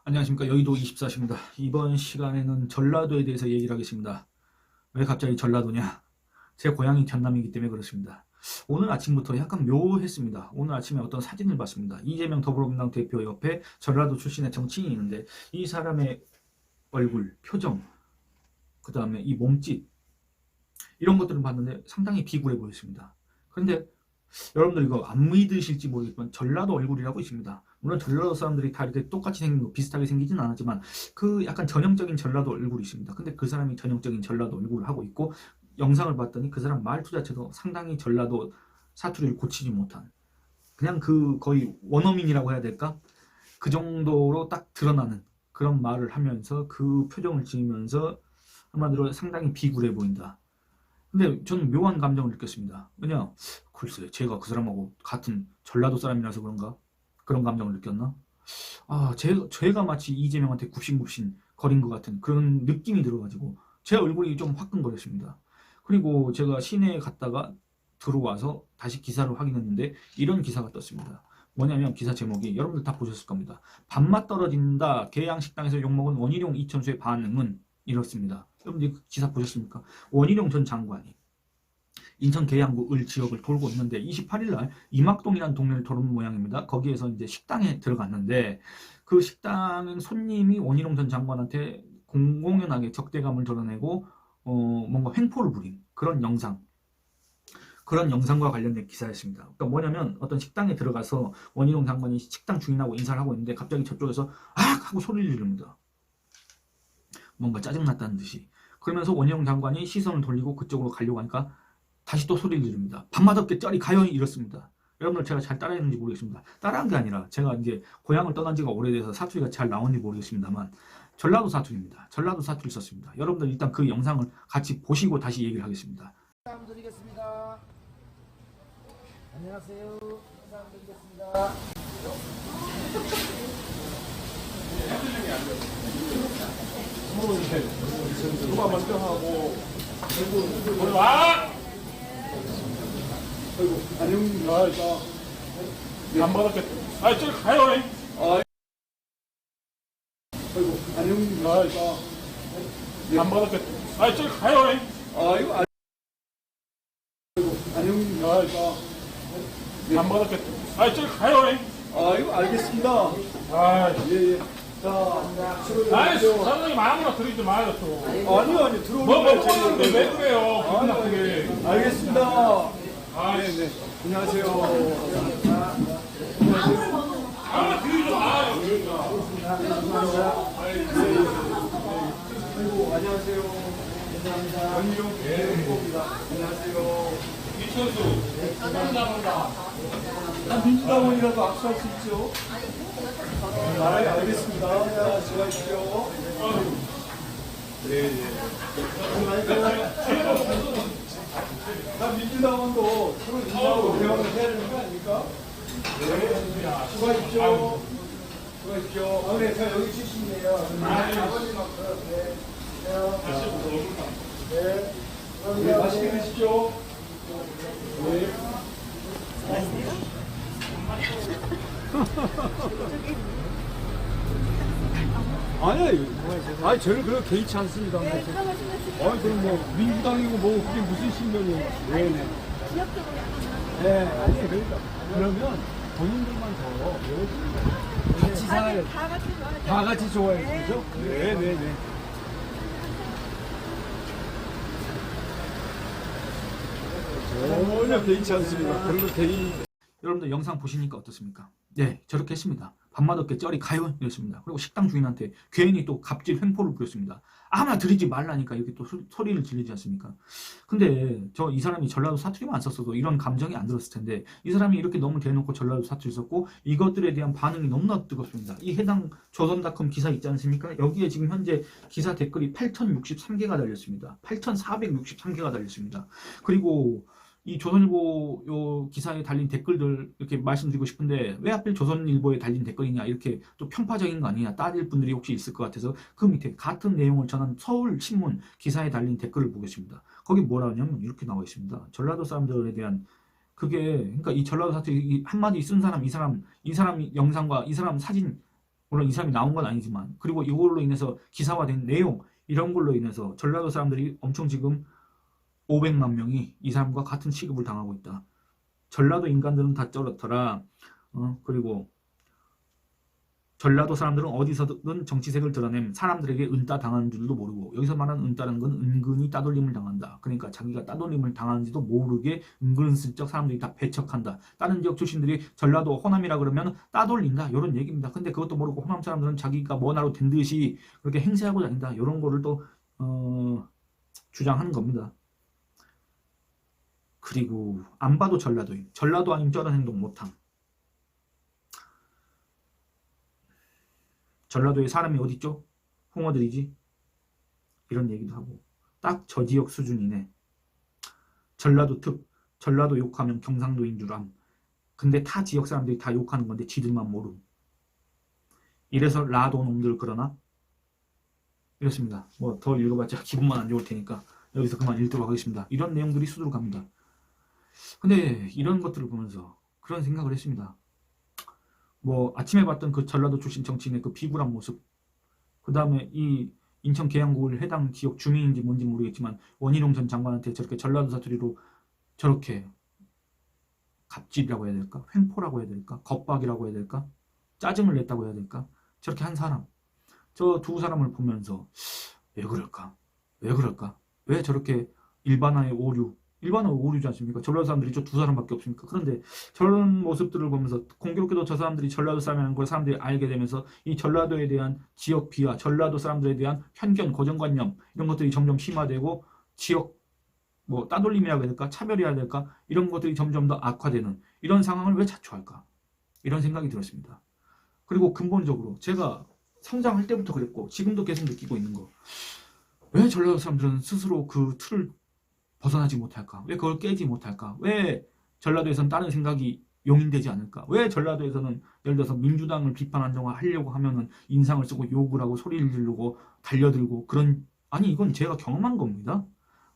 안녕하십니까. 여의도 24시입니다. 이번 시간에는 전라도에 대해서 얘기를 하겠습니다. 왜 갑자기 전라도냐? 제 고향이 전남이기 때문에 그렇습니다. 오늘 아침부터 약간 묘했습니다. 오늘 아침에 어떤 사진을 봤습니다. 이재명 더불어민주당 대표 옆에 전라도 출신의 정치인이 있는데 이 사람의 얼굴, 표정, 그 다음에 이 몸짓 이런 것들을 봤는데 상당히 비굴해 보였습니다. 그런데 여러분들 이거 안 믿으실지 모르겠지만 전라도 얼굴이라고 있습니다. 물론 전라도 사람들이 다 이렇게 똑같이 생긴 거 비슷하게 생기진 않았지만 그 약간 전형적인 전라도 얼굴이 있습니다. 근데 그 사람이 전형적인 전라도 얼굴을 하고 있고 영상을 봤더니 그 사람 말투 자체도 상당히 전라도 사투리를 고치지 못한 그냥 그 거의 원어민이라고 해야 될까? 그 정도로 딱 드러나는 그런 말을 하면서 그 표정을 지으면서 한마디로 상당히 비굴해 보인다. 근데 저는 묘한 감정을 느꼈습니다. 왜냐? 글쎄, 제가 그 사람하고 같은 전라도 사람이라서 그런가? 그런 감정을 느꼈나? 제가 마치 이재명한테 굽신굽신 거린 것 같은 그런 느낌이 들어가지고 제 얼굴이 좀 화끈거렸습니다. 그리고 제가 시내에 갔다가 들어와서 다시 기사를 확인했는데 이런 기사가 떴습니다. 뭐냐면 기사 제목이 여러분들 다 보셨을 겁니다. 밥맛 떨어진다. 계양식당에서 욕먹은 원희룡 이천수의 반응은 이렇습니다. 여러분들 그 기사 보셨습니까? 원희룡 전 장관이 인천 계양구 을 지역을 돌고 있는데 28일 날 이막동이라는 동네를 도는 모양입니다. 거기에서 이제 식당에 들어갔는데 그 식당 손님이 원희룡 전 장관한테 공공연하게 적대감을 드러내고 뭔가 횡포를 부린 그런 영상과 관련된 기사였습니다. 그러니까 뭐냐면 어떤 식당에 들어가서 원희룡 장관이 식당 주인하고 인사를 하고 있는데 갑자기 저쪽에서 악 하고 소리를 지릅니다. 뭔가 짜증났다는 듯이. 그러면서 원희룡 장관이 시선을 돌리고 그쪽으로 가려고 하니까 다시 또 소리를 지릅니다. 밤맛없게 쩌리 가요 이렇습니다. 여러분들 제가 잘 따라했는지 모르겠습니다. 따라한 게 아니라 제가 이제 고향을 떠난 지가 오래돼서 사투리가 잘 나오는지 모르겠습니다만 전라도 사투리입니다. 전라도 사투리 썼습니다. 여러분들 일단 그 영상을 같이 보시고 다시 얘기를 하겠습니다. 드리겠습니다. 안녕하세요. 드리겠습니다. 누가 먼저 하고 올라. 아이고 안녕. 안 받았겠다. 저기 가요. 아이고 안녕. 안 받았겠다. 저기 가요. 아이고 안녕. 안 받았겠다. 저기 가요. 아이고 알겠습니다. 예예. 자, 사장님 아무나 들이지 마요 또. 아니요 들어오는 뭐 먹었는데 왜 그래요? 기분 나쁘게. 알겠습니다. 네네. 안녕하세요. 아무나 들이지 마요. 아이고 안녕하세요. 감사합니다. 원희룡 대표입니다. 안녕하세요. 이천수. 감사합니다. 민주당원이라도 악수할 수 있죠? 알겠습니다. 자, 수고하십시오. 네. 민주당원도 서로 인사하고 대화를 해야 되는 거 아닙니까? 네. 수고하십시오. 수고하십시오. 네, 저 여기 출신이에요. 아버님하고. 네. 네. 네. 맛있게 드십시오. 네. 아니 저는 그렇게 개의치 않습니다. 그럼 뭐 민주당이고 뭐 그게 무슨 신명이에요? 네네. 네, 아니 그러니까 그러면 본인들만 더 열심히 같이 살아야 다 같이 좋아해야죠. 네네네. 전혀 개의치 않습니다. 그런 거 개의. 여러분들 영상 보시니까 어떻습니까? 네, 저렇게 했습니다. 밥맛없게 쩌리 가요 이랬습니다. 그리고 식당 주인한테 괜히 또 갑질 횡포를 부렸습니다. 아무나 들이지 말라니까 이렇게 또 소리를 지르지 않습니까? 근데 이 사람이 전라도 사투리만 안 썼어도 이런 감정이 안 들었을 텐데 이 사람이 이렇게 너무 대놓고 전라도 사투리 썼고 이것들에 대한 반응이 너무나 뜨겁습니다. 이 해당 조선닷컴 기사 있지 않습니까? 여기에 지금 현재 기사 댓글이 8,063개가 달렸습니다. 8,463개가 달렸습니다. 그리고 이 조선일보 요 기사에 달린 댓글들 이렇게 말씀드리고 싶은데 왜 하필 조선일보에 달린 댓글이냐 이렇게 또 편파적인 거 아니냐 따질 분들이 혹시 있을 것 같아서 그 밑에 같은 내용을 전한 서울신문 기사에 달린 댓글을 보겠습니다. 거기 뭐라 하냐면 이렇게 나와 있습니다. 전라도 사람들에 대한 그게 그러니까 이 전라도 사투리 한마디 쓴 사람 이 사람 영상과 이 사람 사진 물론 이 사람이 나온 건 아니지만, 그리고 이걸로 인해서 기사화된 내용, 이런 걸로 인해서 전라도 사람들이 엄청 지금 500만 명이 이 사람과 같은 취급을 당하고 있다. 전라도 인간들은 다 쩔었더라. 그리고 전라도 사람들은 어디서든 정치색을 드러냄 사람들에게 은따 당하는 줄도 모르고, 여기서 말하는 은따라는 건 은근히 따돌림을 당한다. 그러니까 자기가 따돌림을 당하는지도 모르게 은근슬쩍 사람들이 다 배척한다. 다른 지역 출신들이 전라도 호남이라 그러면 따돌린다, 이런 얘기입니다. 근데 그것도 모르고 호남 사람들은 자기가 뭐나로 된 듯이 그렇게 행세하고 다닌다, 이런 거를 또 주장하는 겁니다. 그리고 안 봐도 전라도인, 전라도 아니면 저런 행동 못함. 전라도에 사람이 어딨죠? 홍어들이지? 이런 얘기도 하고, 딱 저 지역 수준이네. 전라도 특, 전라도 욕하면 경상도인 줄 암. 근데 타 지역 사람들이 다 욕하는 건데 지들만 모름. 이래서 라도 놈들 그러나? 이렇습니다. 뭐 더 읽어봤자 기분만 안 좋을 테니까 여기서 그만 읽도록 하겠습니다. 이런 내용들이 수두룩 합니다. 근데 이런 것들을 보면서 그런 생각을 했습니다. 뭐 아침에 봤던 그 전라도 출신 정치인의 그 비굴한 모습, 그 다음에 이 인천 계양구를 해당 지역 주민인지 뭔지 모르겠지만 원희룡 전 장관한테 저렇게 전라도 사투리로 저렇게 갑질이라고 해야 될까? 횡포라고 해야 될까? 겁박이라고 해야 될까? 짜증을 냈다고 해야 될까? 저렇게 한 사람, 저 두 사람을 보면서 왜 그럴까? 왜 그럴까? 왜 저렇게 일반화의 오류, 일반화 오류지 않습니까? 전라도 사람들이 저 두 사람밖에 없습니까? 그런데 저런 모습들을 보면서 공교롭게도 저 사람들이 전라도 사람이라는 걸 사람들이 알게 되면서 이 전라도에 대한 지역 비하, 전라도 사람들에 대한 편견, 고정관념, 이런 것들이 점점 심화되고 지역 뭐 따돌림이라고 해야 될까? 차별이어야 될까? 이런 것들이 점점 더 악화되는 이런 상황을 왜 자초할까? 이런 생각이 들었습니다. 그리고 근본적으로 제가 성장할 때부터 그랬고 지금도 계속 느끼고 있는 거, 왜 전라도 사람들은 스스로 그 틀을 벗어나지 못할까? 왜 그걸 깨지 못할까? 왜 전라도에서는 다른 생각이 용인되지 않을까? 왜 전라도에서는 예를 들어서 민주당을 비판하려고 하면은 인상을 쓰고 욕을 하고 소리를 지르고 달려들고 그런, 아니 이건 제가 경험한 겁니다.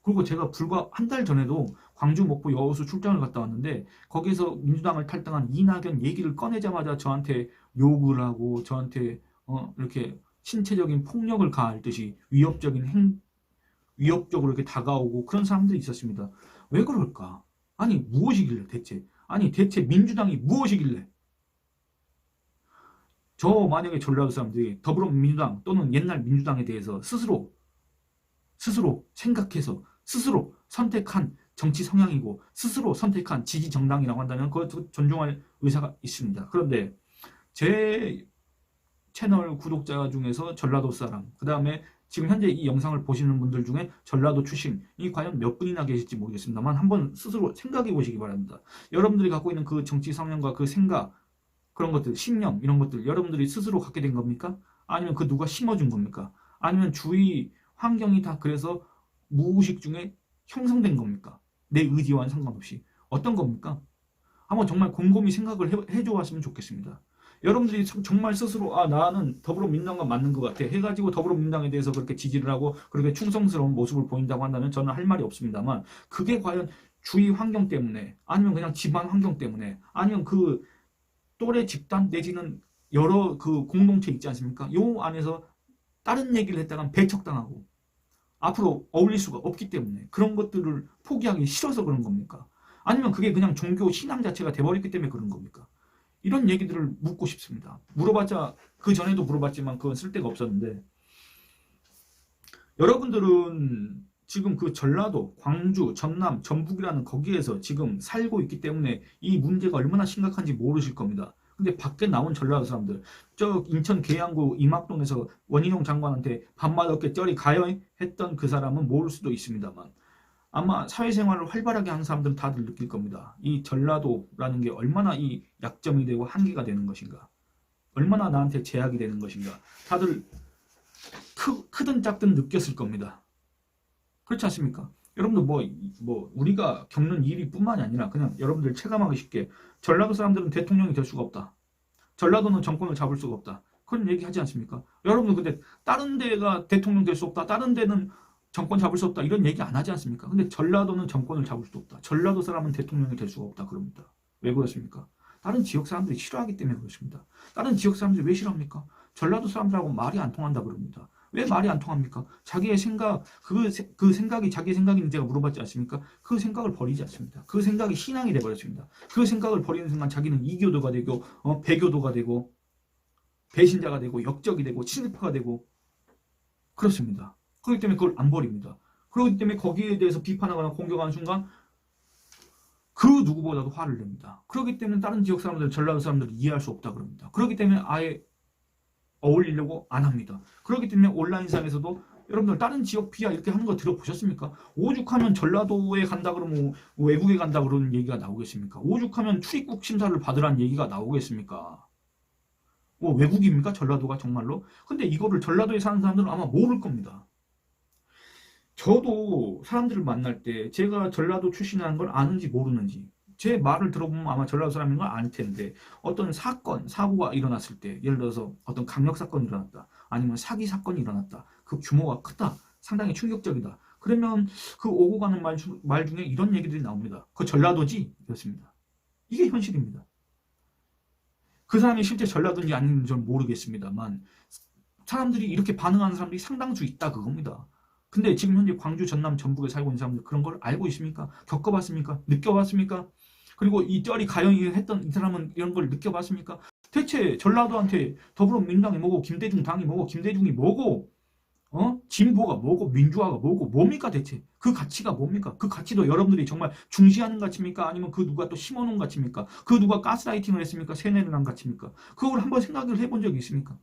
그리고 제가 불과 한 달 전에도 광주 목포 여수 출장을 갔다 왔는데 거기서 민주당을 탈당한 이낙연 얘기를 꺼내자마자 저한테 욕을 하고 저한테 이렇게 신체적인 폭력을 가할 듯이 위협적으로 이렇게 다가오고 그런 사람들이 있었습니다. 왜 그럴까? 아니 무엇이길래 대체? 아니 대체 민주당이 무엇이길래? 저 만약에 전라도 사람들이 더불어민주당 또는 옛날 민주당에 대해서 스스로 생각해서 스스로 선택한 정치 성향이고 스스로 선택한 지지 정당이라고 한다면 그것도 존중할 의사가 있습니다. 그런데 제 채널 구독자 중에서 전라도 사람, 그 다음에 지금 현재 이 영상을 보시는 분들 중에 전라도 출신이 과연 몇 분이나 계실지 모르겠습니다만 한번 스스로 생각해 보시기 바랍니다. 여러분들이 갖고 있는 그 정치 성향과 그 생각, 그런 것들, 신념, 이런 것들 여러분들이 스스로 갖게 된 겁니까? 아니면 그 누가 심어준 겁니까? 아니면 주위 환경이 다 그래서 무의식 중에 형성된 겁니까? 내 의지와는 상관없이 어떤 겁니까? 한번 정말 곰곰이 생각을 해줘 왔으면 좋겠습니다. 여러분들이 정말 스스로 나는 더불어민주당과 맞는 것 같아 해가지고 더불어민주당에 대해서 그렇게 지지를 하고 그렇게 충성스러운 모습을 보인다고 한다면 저는 할 말이 없습니다만, 그게 과연 주위 환경 때문에 아니면 그냥 집안 환경 때문에 아니면 그 또래 집단 내지는 여러 그 공동체 있지 않습니까? 요 안에서 다른 얘기를 했다간 배척당하고 앞으로 어울릴 수가 없기 때문에 그런 것들을 포기하기 싫어서 그런 겁니까? 아니면 그게 그냥 종교 신앙 자체가 돼버렸기 때문에 그런 겁니까? 이런 얘기들을 묻고 싶습니다. 물어봤자 그 전에도 물어봤지만 그건 쓸데가 없었는데, 여러분들은 지금 그 전라도, 광주, 전남, 전북이라는 거기에서 지금 살고 있기 때문에 이 문제가 얼마나 심각한지 모르실 겁니다. 근데 밖에 나온 전라도 사람들, 저 인천 계양구 임학동에서 원희룡 장관한테 밥맛없게 쩌리 가요 했던 그 사람은 모를 수도 있습니다만 아마 사회생활을 활발하게 하는 사람들은 다들 느낄 겁니다. 이 전라도라는 게 얼마나 이 약점이 되고 한계가 되는 것인가, 얼마나 나한테 제약이 되는 것인가, 다들 크든 작든 느꼈을 겁니다. 그렇지 않습니까? 여러분들 뭐 우리가 겪는 일이 뿐만이 아니라 그냥 여러분들 체감하기 쉽게 전라도 사람들은 대통령이 될 수가 없다, 전라도는 정권을 잡을 수가 없다, 그런 얘기 하지 않습니까? 여러분들 근데 다른 데가 대통령 될 수 없다, 다른 데는 정권 잡을 수 없다, 이런 얘기 안 하지 않습니까? 근데 전라도는 정권을 잡을 수도 없다, 전라도 사람은 대통령이 될 수가 없다 그럽니다. 왜 그렇습니까? 다른 지역 사람들이 싫어하기 때문에 그렇습니다. 다른 지역 사람들이 왜 싫어합니까? 전라도 사람들하고 말이 안 통한다 그럽니다. 왜 말이 안 통합니까? 자기의 생각, 그 생각이 자기의 생각인지 제가 물어봤지 않습니까? 그 생각을 버리지 않습니다. 그 생각이 신앙이 돼버렸습니다. 그 생각을 버리는 순간 자기는 이교도가 되고, 배교도가 되고, 배신자가 되고, 역적이 되고, 친일파가 되고, 그렇습니다. 그렇기 때문에 그걸 안 버립니다. 그렇기 때문에 거기에 대해서 비판하거나 공격하는 순간 그 누구보다도 화를 냅니다. 그렇기 때문에 다른 지역 사람들, 전라도 사람들을 이해할 수 없다 그럽니다. 그렇기 때문에 아예 어울리려고 안 합니다. 그렇기 때문에 온라인상에서도 여러분들 다른 지역 피하 이렇게 하는 거 들어보셨습니까? 오죽하면 전라도에 간다 그러면 외국에 간다 그러는 얘기가 나오겠습니까? 오죽하면 출입국 심사를 받으라는 얘기가 나오겠습니까? 외국입니까? 전라도가 정말로? 근데 이거를 전라도에 사는 사람들은 아마 모를 겁니다. 저도 사람들을 만날 때 제가 전라도 출신이라는 걸 아는지 모르는지 제 말을 들어보면 아마 전라도 사람인 걸 알 텐데 어떤 사건, 사고가 일어났을 때 예를 들어서 어떤 강력 사건이 일어났다 아니면 사기 사건이 일어났다 그 규모가 크다 상당히 충격적이다 그러면 그 오고 가는 말 중에 이런 얘기들이 나옵니다. 그 전라도지? 이렇습니다. 이게 현실입니다. 그 사람이 실제 전라도인지 아닌지 저는 모르겠습니다만 사람들이 이렇게 반응하는 사람들이 상당수 있다 그겁니다. 근데 지금 현재 광주, 전남, 전북에 살고 있는 사람들 그런 걸 알고 있습니까? 겪어봤습니까? 느껴봤습니까? 그리고 이 쩌리 가영이 했던 이 사람은 이런 걸 느껴봤습니까? 대체 전라도한테 더불어민주당이 뭐고 김대중 당이 뭐고 김대중이 뭐고 진보가 뭐고 민주화가 뭐고 뭡니까 대체? 그 가치가 뭡니까? 그 가치도 여러분들이 정말 중시하는 가치입니까? 아니면 그 누가 또 심어놓은 가치입니까? 그 누가 가스라이팅을 했습니까? 세뇌를 한 가치입니까? 그걸 한번 생각을 해본 적이 있습니까?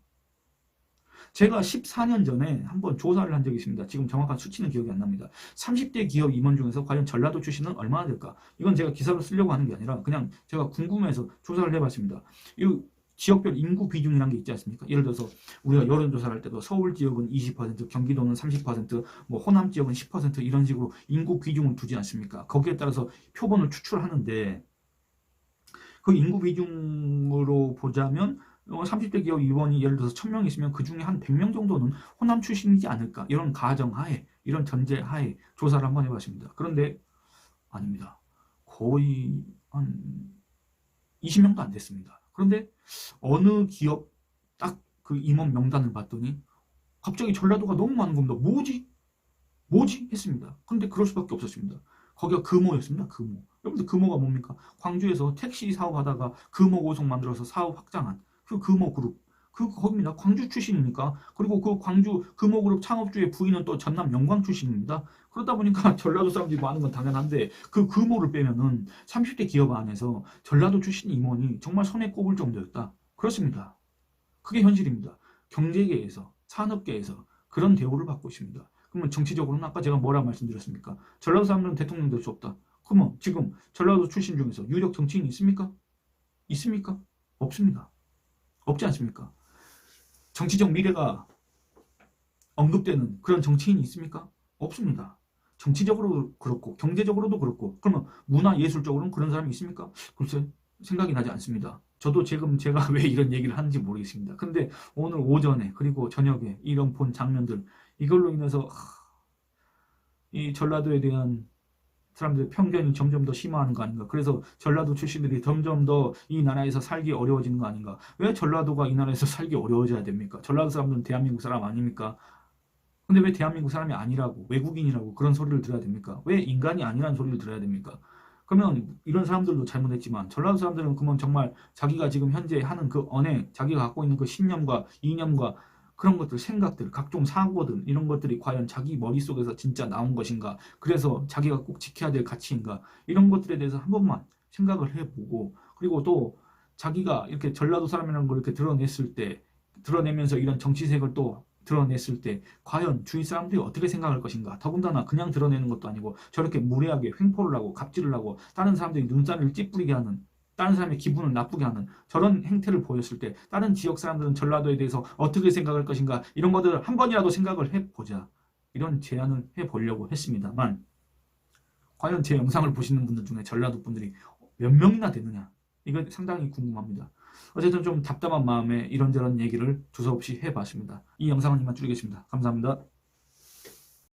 제가 14년 전에 한번 조사를 한 적이 있습니다. 지금 정확한 수치는 기억이 안 납니다. 30대 기업 임원 중에서 과연 전라도 출신은 얼마나 될까? 이건 제가 기사로 쓰려고 하는 게 아니라 그냥 제가 궁금해서 조사를 해봤습니다. 이 지역별 인구 비중이라는 게 있지 않습니까? 예를 들어서 우리가 여론조사를 할 때도 서울 지역은 20%, 경기도는 30%, 뭐 호남 지역은 10% 이런 식으로 인구 비중을 두지 않습니까? 거기에 따라서 표본을 추출하는데 그 인구 비중으로 보자면 30대 기업 임원이 예를 들어서 1000명 있으면 그 중에 한 100명 정도는 호남 출신이지 않을까 이런 가정하에 이런 전제하에 조사를 한번 해봤습니다. 그런데 아닙니다. 거의 한 20명도 안 됐습니다. 그런데 어느 기업 딱 그 임원 명단을 봤더니 갑자기 전라도가 너무 많은 겁니다. 뭐지? 했습니다. 그런데 그럴 수밖에 없었습니다. 거기가 금호였습니다. 금호. 여러분들 금호가 뭡니까? 광주에서 택시 사업하다가 금호 고속 만들어서 사업 확장한 그 금호그룹. 거기입니다. 광주 출신이니까. 그리고 그 광주 금호그룹 창업주의 부인은 또 전남 영광 출신입니다. 그러다 보니까 전라도 사람들이 많은 건 당연한데 그 금호를 빼면은 30대 기업 안에서 전라도 출신 임원이 정말 손에 꼽을 정도였다. 그렇습니다. 그게 현실입니다. 경제계에서 산업계에서 그런 대우를 받고 있습니다. 그러면 정치적으로는 아까 제가 뭐라고 말씀드렸습니까? 전라도 사람들은 대통령 될 수 없다. 그러면 지금 전라도 출신 중에서 유력 정치인이 있습니까? 있습니까? 없습니다. 없지 않습니까? 정치적 미래가 언급되는 그런 정치인이 있습니까? 없습니다. 정치적으로 그렇고 경제적으로도 그렇고 그러면 문화예술적으로는 그런 사람이 있습니까? 글쎄 생각이 나지 않습니다. 저도 지금 제가 왜 이런 얘기를 하는지 모르겠습니다. 근데 오늘 오전에 그리고 저녁에 이런 본 장면들 이걸로 인해서 이 전라도에 대한 사람들의 편견이 점점 더 심화하는 거 아닌가. 그래서 전라도 출신들이 점점 더 이 나라에서 살기 어려워지는 거 아닌가. 왜 전라도가 이 나라에서 살기 어려워져야 됩니까? 전라도 사람들은 대한민국 사람 아닙니까? 근데 왜 대한민국 사람이 아니라고 외국인이라고 그런 소리를 들어야 됩니까? 왜 인간이 아니라는 소리를 들어야 됩니까? 그러면 이런 사람들도 잘못했지만 전라도 사람들은 그러면 정말 자기가 지금 현재 하는 그 언행 자기가 갖고 있는 그 신념과 이념과 그런 것들, 생각들, 각종 사고들 이런 것들이 과연 자기 머릿속에서 진짜 나온 것인가 그래서 자기가 꼭 지켜야 될 가치인가 이런 것들에 대해서 한 번만 생각을 해보고 그리고 또 자기가 이렇게 전라도 사람이라는 걸 이렇게 드러내면서 이런 정치색을 또 드러냈을 때 과연 주위 사람들이 어떻게 생각할 것인가 더군다나 그냥 드러내는 것도 아니고 저렇게 무례하게 횡포를 하고 갑질을 하고 다른 사람들이 눈살을 찌푸리게 하는 다른 사람의 기분을 나쁘게 하는 저런 행태를 보였을 때 다른 지역 사람들은 전라도에 대해서 어떻게 생각할 것인가 이런 것들을 한 번이라도 생각을 해보자 이런 제안을 해보려고 했습니다만 과연 제 영상을 보시는 분들 중에 전라도 분들이 몇 명이나 되느냐 이거 상당히 궁금합니다. 어쨌든 좀 답답한 마음에 이런저런 얘기를 두서없이 해봤습니다. 이 영상은 이만 줄이겠습니다. 감사합니다.